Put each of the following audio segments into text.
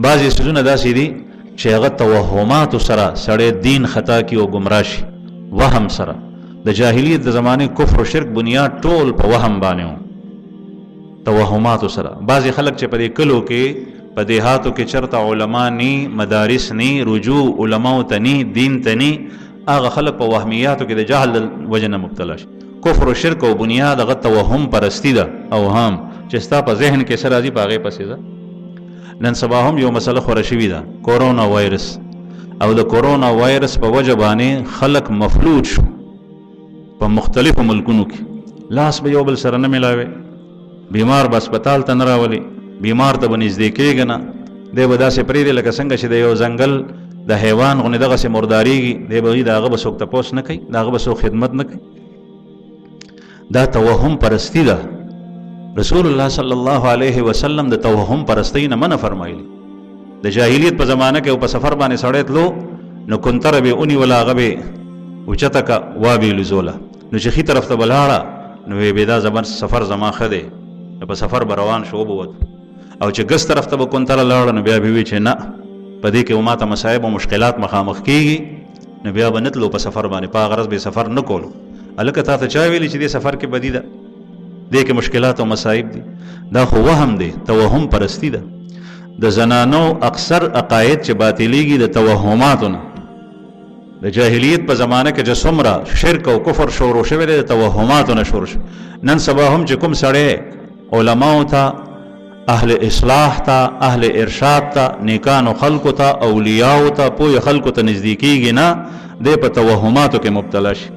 بعضې څیزونه داسې دي چې هغه توهماتو سره سړی دین خطا کي او ګمراه شي، وهم سره. د جاهلیت د زمانې کفر و شرک بنیاد ټول په وهم باندې و، توهماتو سره. بعضې خلک چې په دې کلو کې په دیهاتو کې چرته علما نی، مدارس نی، رجوع علماو ته نی، دین ته نی، هغه خلک په وهمیاتو کې د جهل د وجې نه مبتلا شي. کفر و شرک او بنیاد هغه توهم پرستی ده، اوهام چې ستا په ذهن کې څه راځي په هغې پسې ځه. نن سبا هم یو مسله خوره شوې ده، کورونا وایرس، او د کورونا وایرس په وجه باندې خلک مفلوج شو په مختلفو ملکونو کې. لاس به یو بل سره نه ملاوي، بیمار به اسپتال ته نه راولي، بیمار ته به نږدې کېږي نه، دی به داسې پرېږدي لکه څنګه چې د یو ځنګل د حیوان غوندې دغسې مردارېږي، دی به د هغه به څوک تپوس نه کوي، د هغه به څوک خدمت نه کوي. دا توهم پرستی ده. رسول الله صلی الله علیه وسلم د توهم پرستی نه منع فرمایلی. د جاهلیت په زمانه کې او په سفر باندې سړی تلو نو کنتره به اونیوله، هغه به اوچته که وابې لزوله، نو چې ښي طرف ته به لاړه نو ویې بې دا زما سفر زما ښه دی، نو په سفر به روان شو وبوت. او چې ګس طرف ته به کنتره لاړه نو بیا به وی چې نه په دې کې ما ته مصایب او مشکلات مخامخ کېږي، نو بیا به نه تلو په سفر باندې، په هغه غرض به سفر نه کولو. هلکه تا ته چا ویلي چې دې سفر کې بدي ده، دې کې مشکلات او مصایب دي؟ دا خو وهم دی، توهم پرستی ده. د زنانو اکثر عقاید چې باطلیږي د توهماتو نه. د جاهلیت په زمانه کې چې څومره شرک او کفر شروع شوی دی د توهماتو نه شروع شوی. نن سبا هم چې کوم سړی علماو ته، اهل اصلاح ته، اهل ارشاد ته، نیکانو خلکو ته، اولیاو ته، پوه خلکو ته نږدې کېږي نه، دی په توهماتو کې مبتلا شي.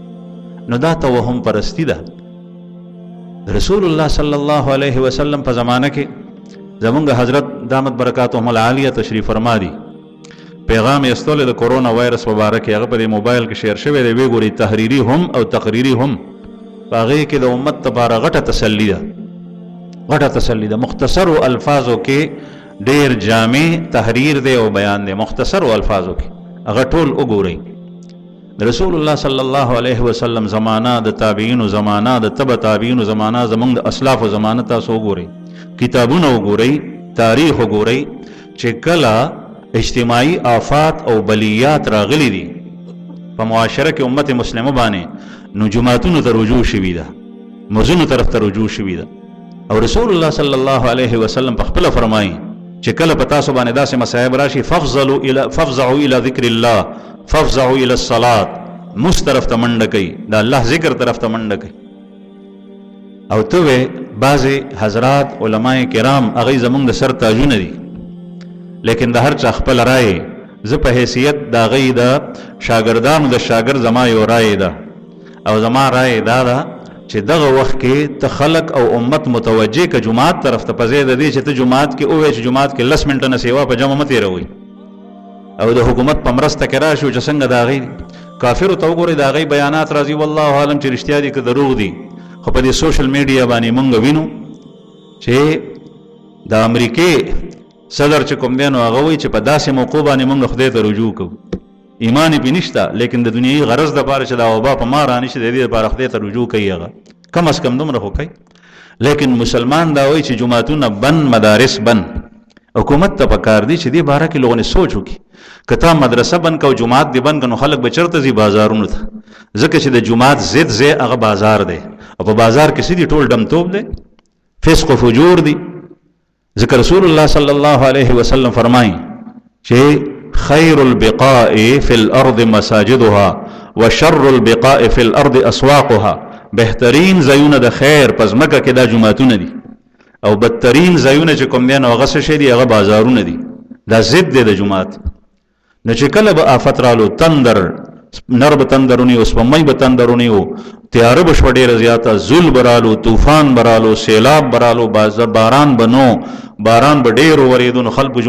نو دا توهم پرستی ده. رسول الله صلی الله علیه وسلم په زمانه کې زمونږ حضرت دامت برکاتهم العالیه تشریف فرما دي، پیغام یې استولی د کورونا وایرس په باره کې، هغه په دې موبایل کې شیر شوی دی. ویې ګورئ تحریري هم او تقریري هم، په هغې کې د امت لپاره غټه تسلي ده، غټه تسلي ده. مختصرو الفاظو کې ډېر جامع تحریر دی او بیان دی، مختصرو الفاظو کې هغه ټول وګورئ. د رسول الله صلی الله علیه وسلم زمانہ، د تابعینو زمانہ، د تبع تابعینو زمانہ، زمونږ د اسلافو زمانہ تاسو وګورئ، کتابونه وګورئ، تاریخ وګورئ چې کله اجتماعي آفات او بلیات راغلي دي په معاشره کې امت مسلمه باندې، نو جماعتونو ته رجوع شوي ده، مزونو طرف ته رجوع شوي ده. او رسول الله صلی الله علیه وسلم په خپله فرمایي چې کله په تاسو باندې داسې مصائب راشي، فافزعوا الى ذکر الله، فافزعوا الى الصلاة، مس طرف ته منډه کوي، د الله ذکر طرف ته منډه کوي. او ته بعضې حضرات علماء کرام هغوی زمونږ د سر تاجونه دي، لیکن د هر چا خپل رایې. زه په حیثیت د هغوی د شاګردانو د شاګرد زما یو رایې ده، او زما رایې دا ده چې دغه وخت کې ته خلق او امت متوجه که جماعت طرف ته، په ځای د دې چې ته جماعت کې ووایې چې جماعت کې 10 منټه نه سیوا په جمع مه تېروئ، او د حکومت په مرسته کې راشو چې څنګه د هغوی کافرو ته وګورئ، د هغوی بیانات راځي والله عالم چې رښتیا دي که دروغ دي. خو په دې سوشل میډیا باندې مونږ وینو چې د امریکې صدر چې کوم دی نو هغه وایي چې په داسې موقع باندې مونږ خدای ته رجوع کوو، ایمان یې پې نشته، لیکن د دنیایي غرض دپاره چې دا وبا په ما رانشي د دې دپاره خدای ته رجوع کوي، هغه کم از کم دومره خو کوي. لیکن مسلمان دا وایي چې جماعتونه بند، مدارس بند. حکومت ته پکار دی چې دې باره کې لوگوں سوچ وکړي. که تا مدرسه بند که او جماعت دې بند که نو خلک به چېرته ځي؟ بازارونو ته. ځکه چې د جماعت ضد ځای هغه بازار دی، او په بازار کې څه دي؟ ټول ډمتوب دی، فسق و فجور دی. ذکر رسول الله صلی الله علیه وسلم فرمایي چې خیر البقاء فی الارض مساجدها وشر البقاء فی الارض اسواقها. بهترین ځایونه د خیر په ځمکه کې دا جماعتونه دي، او بدترین ځایونه چې کوم دی نو هغه څه شی دي؟ هغه بازارونه دي. دا ضد دی د جماعت. نو چې کله به آفت رالو، تندر نر به تندرونی او سپمۍ به تندرونی او تیاره به شوه ډېره زیاته، زل به رالو، طوفان به رالو، سیلاب به رالو، باران به نو، باران به ډېر وورېدو، نو خلکو